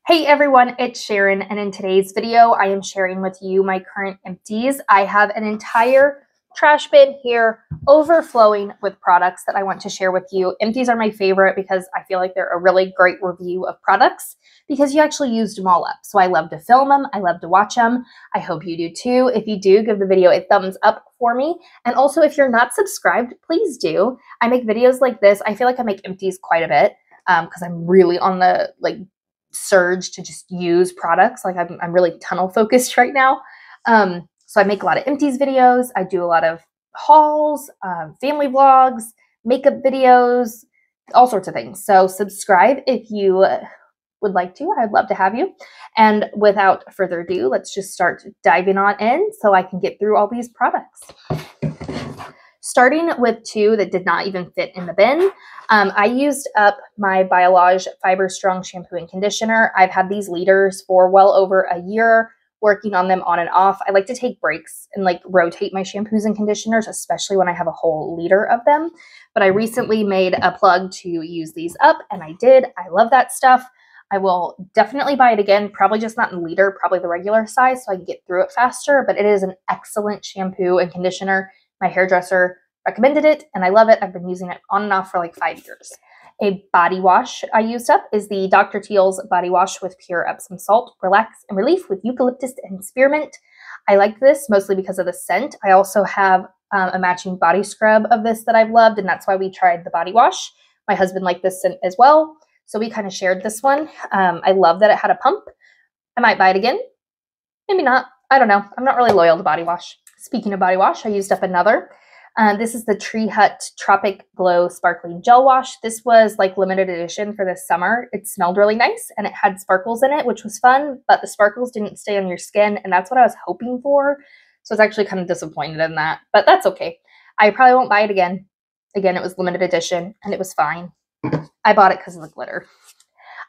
Hey everyone, it's Sharon, and in today's video, I am sharing with you my current empties. I have an entire trash bin here overflowing with products that I want to share with you. Empties are my favorite because I feel like they're a really great review of products because you actually used them all up. So I love to film them. I love to watch them. I hope you do too. If you do, give the video a thumbs up for me. And also, if you're not subscribed, please do. I make videos like this. I feel like I make empties quite a bit because I'm really on the surge to just use products. Like I'm really tunnel focused right now. So I make a lot of empties videos. I do a lot of hauls, family vlogs, makeup videos, all sorts of things. So subscribe if you would like to. I'd love to have you. And without further ado, let's just start diving on in so I can get through all these products. Starting with two that did not even fit in the bin. I used up my Biolage Fiber Strong shampoo and conditioner. I've had these liters for well over a year, working on them on and off. I like to take breaks and rotate my shampoos and conditioners, especially when I have a whole liter of them. But I recently made a plug to use these up, and I did. I love that stuff. I will definitely buy it again, probably just not in liter, probably the regular size so I can get through it faster, but it is an excellent shampoo and conditioner. My hairdresser recommended it, and I love it. I've been using it on and off for like 5 years. A body wash I used up is the Dr. Teal's Body Wash with Pure Epsom Salt, Relax and Relief with Eucalyptus and Spearmint. I like this mostly because of the scent. I also have a matching body scrub of this that I've loved, and that's why we tried the body wash. My husband liked this scent as well, so we kind of shared this one. I love that it had a pump. I might buy it again. Maybe not. I don't know. I'm not really loyal to body wash. Speaking of body wash, I used up another. This is the Tree Hut Tropic Glow Sparkling Gel Wash. This was like limited edition for this summer. It smelled really nice and it had sparkles in it, which was fun, but the sparkles didn't stay on your skin, and that's what I was hoping for. So I was actually kind of disappointed in that, but that's okay. I probably won't buy it again. Again, it was limited edition and it was fine. I bought it because of the glitter.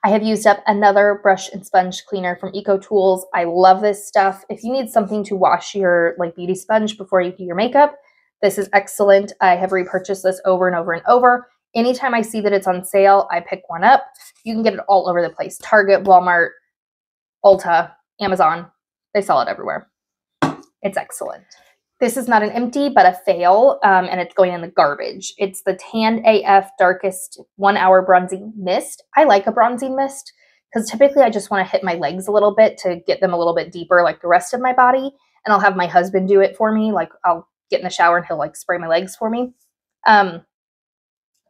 I have used up another brush and sponge cleaner from Eco Tools. I love this stuff. If you need something to wash your beauty sponge before you do your makeup, this is excellent. I have repurchased this over and over and over. Anytime I see that it's on sale, I pick one up. You can get it all over the place. Target, Walmart, Ulta, Amazon. They sell it everywhere. It's excellent. This is not an empty, but a fail, and it's going in the garbage. It's the Tan AF Darkest 1 Hour Bronzing Mist. I like a bronzing mist because typically I just want to hit my legs a little bit to get them a little bit deeper like the rest of my body, and I'll have my husband do it for me. Like I'll get in the shower and he'll spray my legs for me.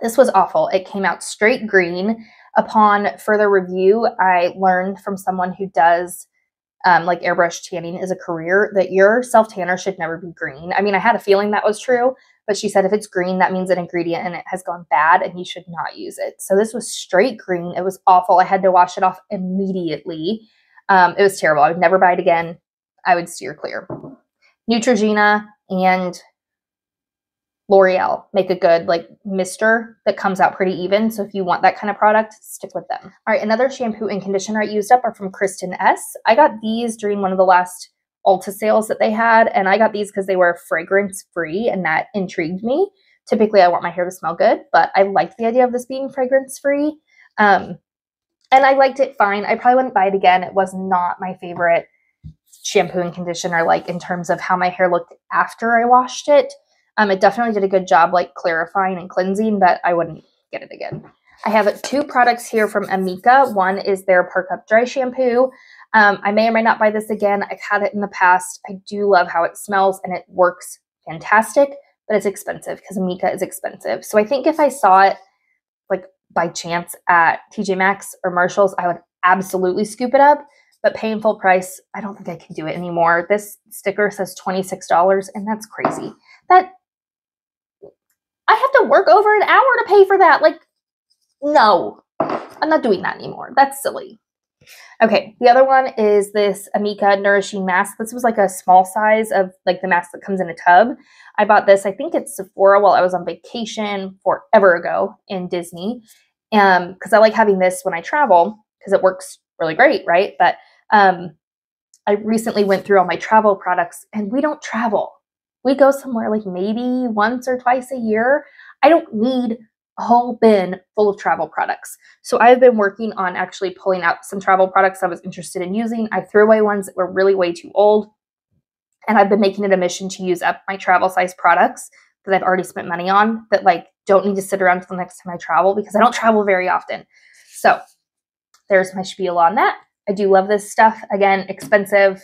This was awful. It came out straight green. Upon further review, I learned from someone who does airbrush tanning as a career that your self-tanner should never be green. I mean, I had a feeling that was true, but she said if it's green, that means an ingredient and it has gone bad and you should not use it. So this was straight green. It was awful. I had to wash it off immediately. It was terrible. I would never buy it again. I would steer clear. Neutrogena and L'Oreal make a good mister that comes out pretty even. So if you want that kind of product, stick with them. All right, another shampoo and conditioner I used up are from Kristen S. I got these during one of the last Ulta sales that they had, and I got these because they were fragrance free, and that intrigued me. Typically, I want my hair to smell good, but I liked the idea of this being fragrance free, and I liked it fine. I probably wouldn't buy it again. It was not my favorite shampoo and conditioner, in terms of how my hair looked after I washed it. It definitely did a good job clarifying and cleansing, but I wouldn't get it again. I have two products here from Amika. One is their Perk Up Dry Shampoo. I may or may not buy this again. I've had it in the past. I do love how it smells and it works fantastic, but it's expensive because Amika is expensive. So I think if I saw it by chance at TJ Maxx or Marshall's, I would absolutely scoop it up. But paying full price, I don't think I can do it anymore. This sticker says $26, and that's crazy. I have to work over an hour to pay for that. No, I'm not doing that anymore. That's silly. Okay, the other one is this Amika Nourishing Mask. This was a small size of the mask that comes in a tub. I bought this, I think it's Sephora, while I was on vacation forever ago in Disney. Because I like having this when I travel because it works really great, right? But I recently went through all my travel products, and we don't travel. We go somewhere maybe once or twice a year. I don't need a whole bin full of travel products. So I've been working on actually pulling out some travel products I was interested in using. I threw away ones that were really way too old, and I've been making it a mission to use up my travel size products that I've already spent money on that like don't need to sit around until next time I travel because I don't travel very often. So there's my spiel on that. I do love this stuff. Again, expensive.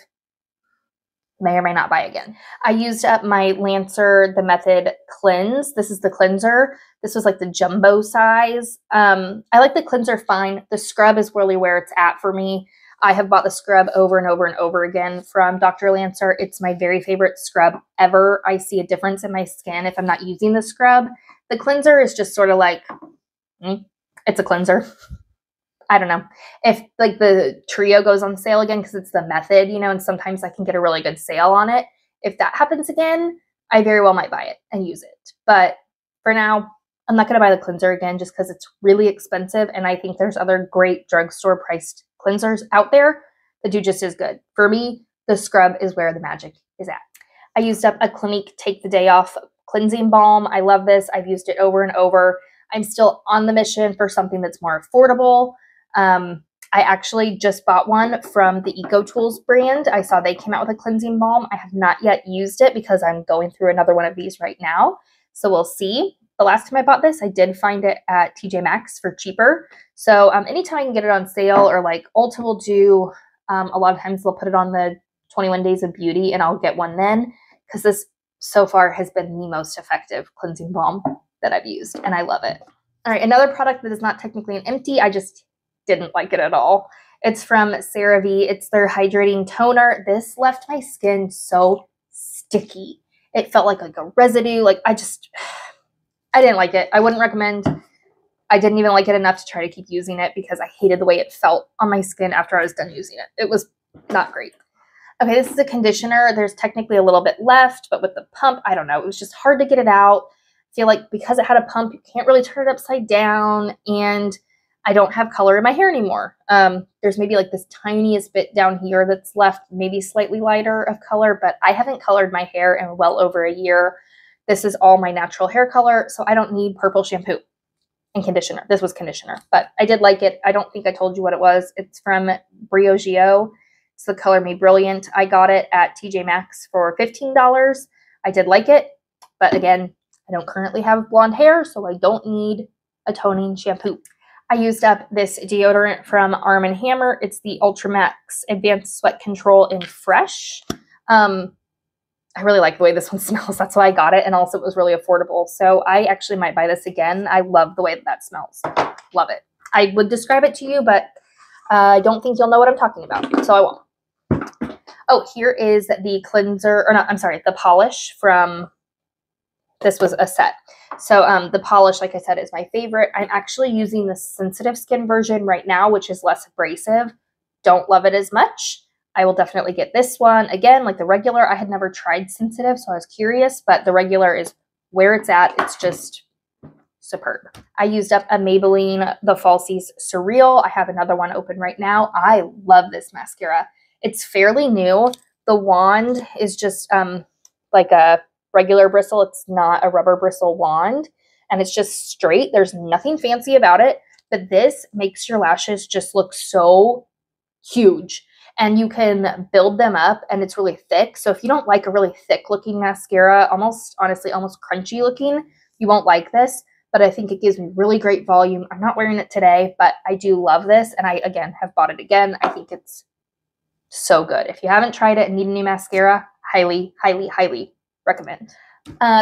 May or may not buy again. I used up my Lancer The Method Cleanse. This is the cleanser. This was like the jumbo size. I like the cleanser fine. The scrub is really where it's at for me. I have bought the scrub over and over and over again from Dr. Lancer. It's my very favorite scrub ever. I see a difference in my skin if I'm not using the scrub. The cleanser is just sort of like, it's a cleanser. I don't know if like the trio goes on sale again because it's the Method, you know, and sometimes I can get a really good sale on it. If that happens again, I very well might buy it and use it. But for now, I'm not going to buy the cleanser again just because it's really expensive. And I think there's other great drugstore priced cleansers out there that do just as good. For me, the scrub is where the magic is at. I used up a Clinique Take the Day Off cleansing balm. I love this. I've used it over and over. I'm still on the mission for something that's more affordable. I actually just bought one from the EcoTools brand. I saw they came out with a cleansing balm. I have not yet used it because I'm going through another one of these right now. So we'll see. The last time I bought this, I did find it at TJ Maxx for cheaper. So anytime I can get it on sale, or like Ulta will do, a lot of times they'll put it on the 21 Days of Beauty and I'll get one then, because this so far has been the most effective cleansing balm that I've used and I love it. All right, another product that is not technically an empty, I just didn't like it at all. It's from CeraVe. It's their hydrating toner. This left my skin so sticky. It felt like a residue. Like I didn't like it. I wouldn't recommend. I didn't even like it enough to try to keep using it because I hated the way it felt on my skin after I was done using it. It was not great. Okay, this is a conditioner. There's technically a little bit left, but with the pump, I don't know. It was just hard to get it out. I feel like because it had a pump, you can't really turn it upside down, and I don't have color in my hair anymore. There's maybe like this tiniest bit down here that's left, maybe slightly lighter of color, but I haven't colored my hair in well over a year. This is all my natural hair color, so I don't need purple shampoo and conditioner. This was conditioner, but I did like it. I don't think I told you what it was. It's from Briogeo. It's the color Me Brilliant. I got it at TJ Maxx for $15. I did like it, but again, I don't currently have blonde hair, so I don't need a toning shampoo. I used up this deodorant from Arm & Hammer. It's the Ultramax Advanced Sweat Control in Fresh. I really like the way this one smells. That's why I got it. And also it was really affordable. So I actually might buy this again. I love the way that smells. Love it. I would describe it to you, but I don't think you'll know what I'm talking about. So I won't. Oh, here is the cleanser, or not, I'm sorry, the polish from, this was a set. So the polish, like I said, is my favorite. I'm actually using the sensitive skin version right now, which is less abrasive. Don't love it as much. I will definitely get this one. Again, like the regular, I had never tried sensitive, so I was curious, but the regular is where it's at. It's just superb. I used up a Maybelline The Falsies Surreal. I have another one open right now. I love this mascara. It's fairly new. The wand is just like a regular bristle. It's not a rubber bristle wand, and it's just straight. There's nothing fancy about it, but this makes your lashes just look so huge, and you can build them up, and it's really thick. So if you don't like a really thick looking mascara, honestly, almost crunchy looking, you won't like this, but I think it gives me really great volume. I'm not wearing it today, but I do love this, and I, again, have bought it again. I think it's so good. If you haven't tried it and need a new mascara, highly, highly, highly recommend.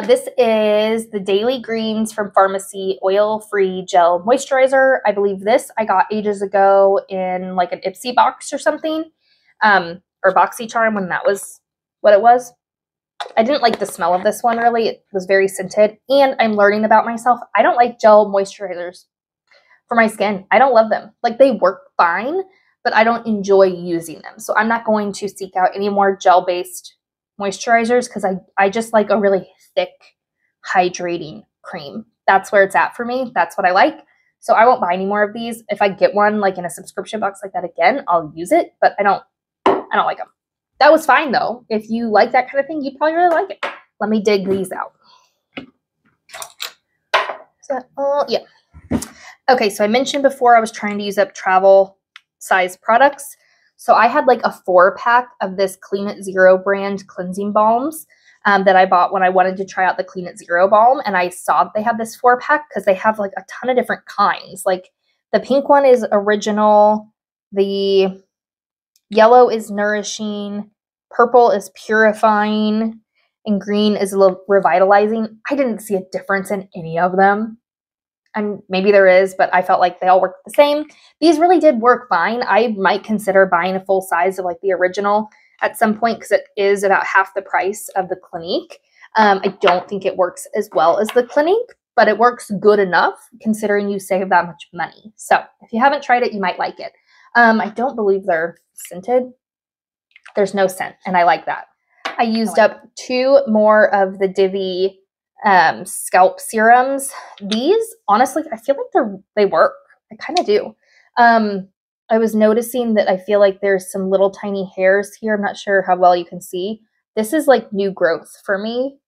This is the Daily Greens from Pharmacy Oil-Free Gel Moisturizer. I believe this I got ages ago in like an Ipsy box or something, or BoxyCharm when that was what it was. I didn't like the smell of this one really. It was very scented, and I'm learning about myself. I don't like gel moisturizers for my skin. I don't love them. Like, they work fine, but I don't enjoy using them. So I'm not going to seek out any more gel-based moisturizers because I just like a really thick, hydrating cream. That's where it's at for me. That's what I like. So I won't buy any more of these. If I get one like in a subscription box like that again, I'll use it, but I don't like them. That was fine though. If you like that kind of thing, you'd probably really like it. Let me dig these out. that all? Yeah. Okay, so I mentioned before I was trying to use up travel size products. So I had like a 4-pack of this Clean It Zero brand cleansing balms that I bought when I wanted to try out the Clean It Zero balm. And I saw that they had this 4-pack because they have like a ton of different kinds. Like the pink one is original. The yellow is nourishing. Purple is purifying. And green is revitalizing. I didn't see a difference in any of them. And maybe there is, but I felt like they all worked the same. These really did work fine. I might consider buying a full size of like the original at some point because it is about half the price of the Clinique. I don't think it works as well as the Clinique, but it works good enough considering you save that much money. So if you haven't tried it, you might like it. I don't believe they're scented. There's no scent, and I like that. I used up 2 more of the Divi scalp serums. These, honestly, I feel like they work. I kind of do. I was noticing that I feel like there's some little tiny hairs here. I'm not sure how well you can see. This is like new growth for me,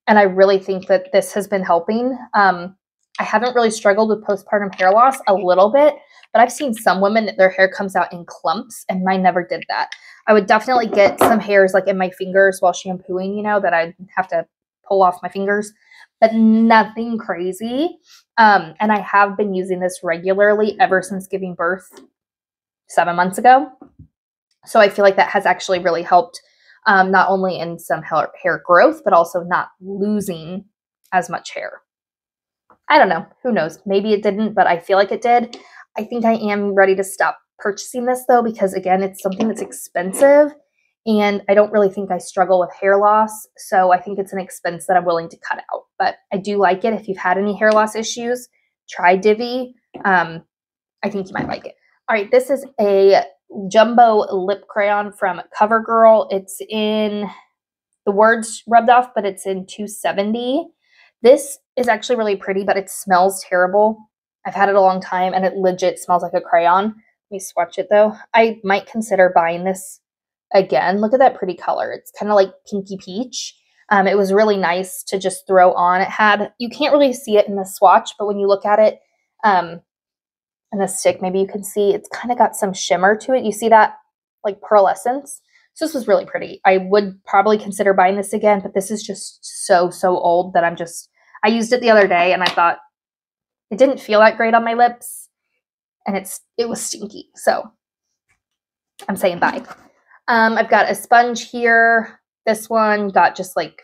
and I really think that this has been helping. I haven't really struggled with postpartum hair loss, a little bit, but I've seen some women that their hair comes out in clumps, and mine never did that. I would definitely get some hairs like in my fingers while shampooing, you know, that I'd have to pull off my fingers, but nothing crazy. And I have been using this regularly ever since giving birth 7 months ago. So I feel like that has actually really helped, not only in some hair growth, but also not losing as much hair. I don't know. Who knows? Maybe it didn't, but I feel like it did. I think I am ready to stop purchasing this though, because again, it's something that's expensive. And I don't really think I struggle with hair loss. So I think it's an expense that I'm willing to cut out. But I do like it. If you've had any hair loss issues, try Divi. I think you might like it. All right, this is a jumbo lip crayon from CoverGirl. It's in, the words rubbed off, but it's in 270. This is actually really pretty, but it smells terrible. I've had it a long time, and it legit smells like a crayon. Let me swatch it, though. I might consider buying this again. Look at that pretty color. It's kind of like pinky peach. It was really nice to just throw on. It had, you can't really see it in the swatch, but when you look at it in the stick, maybe you can see it's kind of got some shimmer to it. You see that like pearlescence? So this was really pretty. I would probably consider buying this again, but this is just so old that I used it the other day and I thought it didn't feel that great on my lips, and it was stinky. So I'm saying bye. I've got a sponge here. This one got just like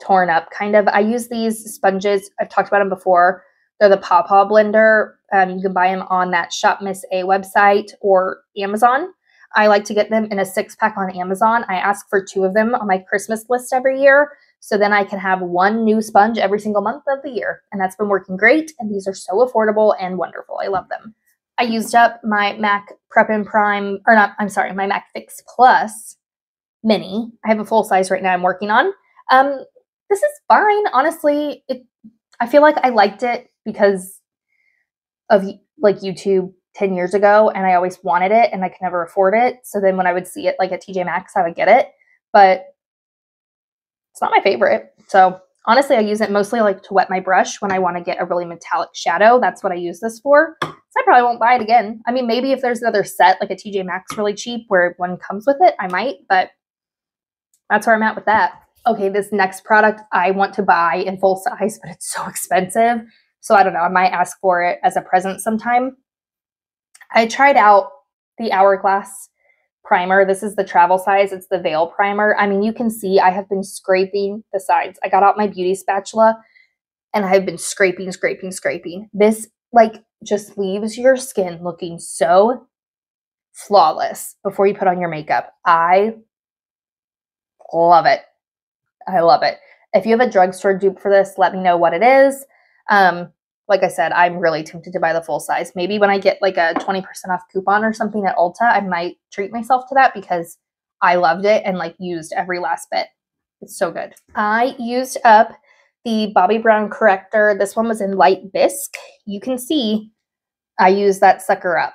torn up kind of. I use these sponges. I've talked about them before. They're the Pawpaw Blender. You can buy them on that Shop Miss A website or Amazon. I like to get them in a 6-pack on Amazon. I ask for 2 of them on my Christmas list every year. So then I can have 1 new sponge every single month of the year. And that's been working great. And these are so affordable and wonderful. I love them. I used up my MAC Prep and Prime, or not, I'm sorry, my MAC Fix Plus Mini. I have a full size right now I'm working on. This is fine. Honestly, I feel like I liked it because of like YouTube 10 years ago, and I always wanted it and I could never afford it. So then when I would see it like at TJ Maxx, I would get it, but it's not my favorite. So honestly, I use it mostly like to wet my brush when I want to get a really metallic shadow. That's what I use this for. So I probably won't buy it again. I mean, maybe if there's another set like a TJ Maxx really cheap where one comes with it, I might, but that's where I'm at with that. Okay, this next product I want to buy in full size, but it's so expensive. So I don't know, I might ask for it as a present sometime. I tried out the Hourglass primer. This is the travel size. It's the Veil primer. I mean, you can see I have been scraping the sides. I got out my beauty spatula and I have been scraping. This like just leaves your skin looking so flawless before you put on your makeup. I love it. I love it. If you have a drugstore dupe for this, let me know what it is. Like I said, I'm really tempted to buy the full size. Maybe when I get like a 20% off coupon or something at Ulta, I might treat myself to that because I loved it and like used every last bit. It's so good. I used up the Bobbi Brown corrector. This one was in light bisque. You can see I used that sucker up.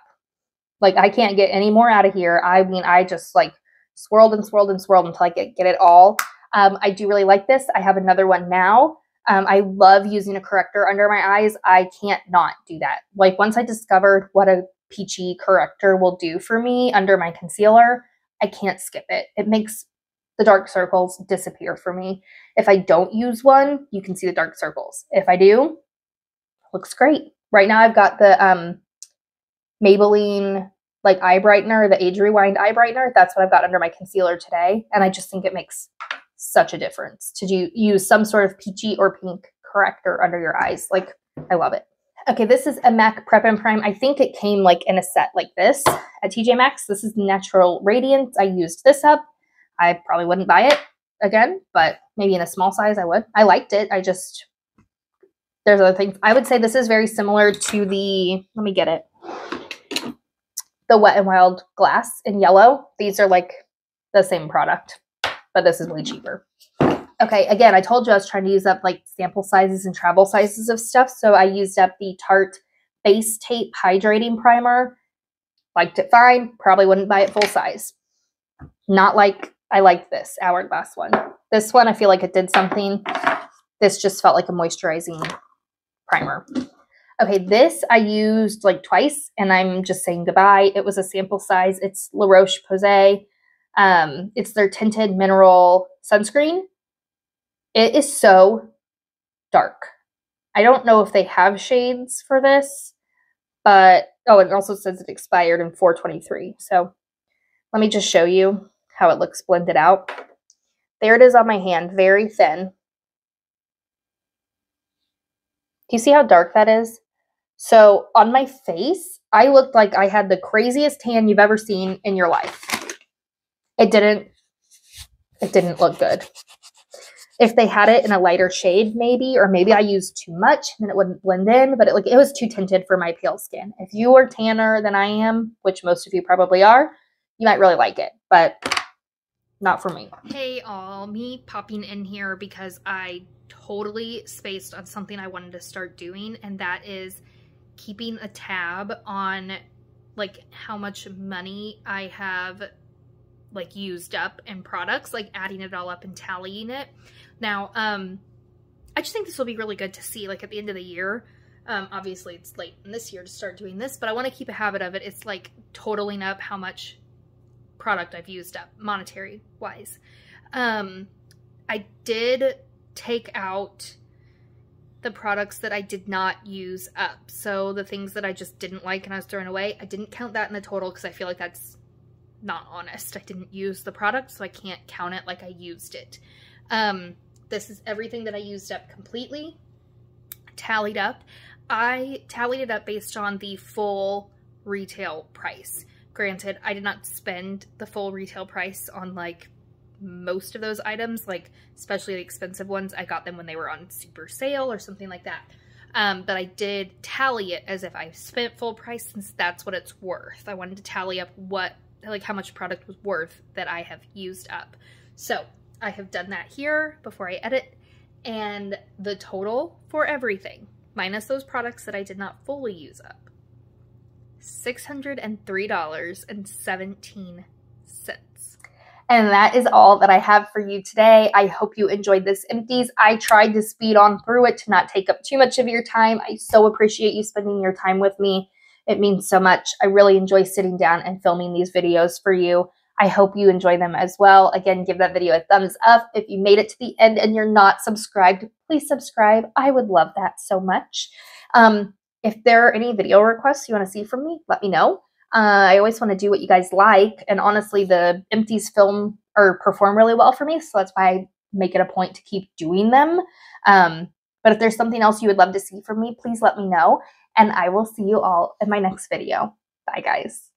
Like I can't get any more out of here. I mean, I just like swirled until I get it all. I do really like this. I have another one now. I love using a corrector under my eyes. I can't not do that. Like once I discovered what a peachy corrector will do for me under my concealer, I can't skip it. It makes the dark circles disappear for me. If I don't use one, you can see the dark circles. If I do, looks great. Right now I've got the Maybelline like eye brightener, the Age Rewind eye brightener. That's what I've got under my concealer today. And I just think it makes such a difference to use some sort of peachy or pink corrector under your eyes. Like, I love it. Okay, this is a MAC Prep and Prime. I think it came like in a set like this at TJ Maxx. This is Natural Radiance. I used this up. I probably wouldn't buy it again, but maybe in a small size I would. I liked it. There's other things. I would say this is very similar to the, let me get it, the Wet n Wild Glass in yellow. These are like the same product, but this is way cheaper. Okay, again, I told you I was trying to use up like sample sizes and travel sizes of stuff, so I used up the Tarte Base Tape Hydrating Primer. Liked it fine. Probably wouldn't buy it full size. Not like I liked this Hourglass one. This one, I feel like it did something. This just felt like a moisturizing primer. Okay, this I used like twice, and I'm just saying goodbye. It was a sample size. It's La Roche-Posay. It's their Tinted Mineral Sunscreen. It is so dark. I don't know if they have shades for this, but, oh, it also says it expired in 4/23. So let me just show you how it looks blended out. There it is on my hand, very thin. Do you see how dark that is? So on my face, I looked like I had the craziest tan you've ever seen in your life. It didn't look good. If they had it in a lighter shade, maybe, or maybe I used too much and it wouldn't blend in, but it was too tinted for my pale skin. If you are tanner than I am, which most of you probably are, you might really like it, but not for me. Hey all, me popping in here because I totally spaced on something I wanted to start doing, and that is keeping a tab on like how much money I have like used up in products, like adding it all up and tallying it. Now, I just think this will be really good to see like at the end of the year. Obviously it's late in this year to start doing this, but I want to keep a habit of it. It's like totaling up how much product I've used up monetary wise. I did take out the products that I did not use up. So the things that I just didn't like and I was throwing away, I didn't count that in the total because I feel like that's not honest. I didn't use the product, so I can't count it like I used it. This is everything that I used up completely, tallied up. I tallied it up based on the full retail price. Granted, I did not spend the full retail price on like most of those items, like especially the expensive ones. I got them when they were on super sale or something like that. But I did tally it as if I spent full price, since that's what it's worth. I wanted to tally up how much product was worth that I have used up. So I have done that here before I edit, and the total for everything, minus those products that I did not fully use up, $603.17. And that is all that I have for you today. I hope you enjoyed this Empties. I tried to speed on through it to not take up too much of your time. I so appreciate you spending your time with me. It means so much. I really enjoy sitting down and filming these videos for you. I hope you enjoy them as well. Again, give that video a thumbs up. If you made it to the end and you're not subscribed, please subscribe. I would love that so much. If there are any video requests you want to see from me, let me know. I always want to do what you guys like, and honestly, the Empties film or perform really well for me, so that's why I make it a point to keep doing them. But if there's something else you would love to see from me, please let me know, and I will see you all in my next video. Bye, guys.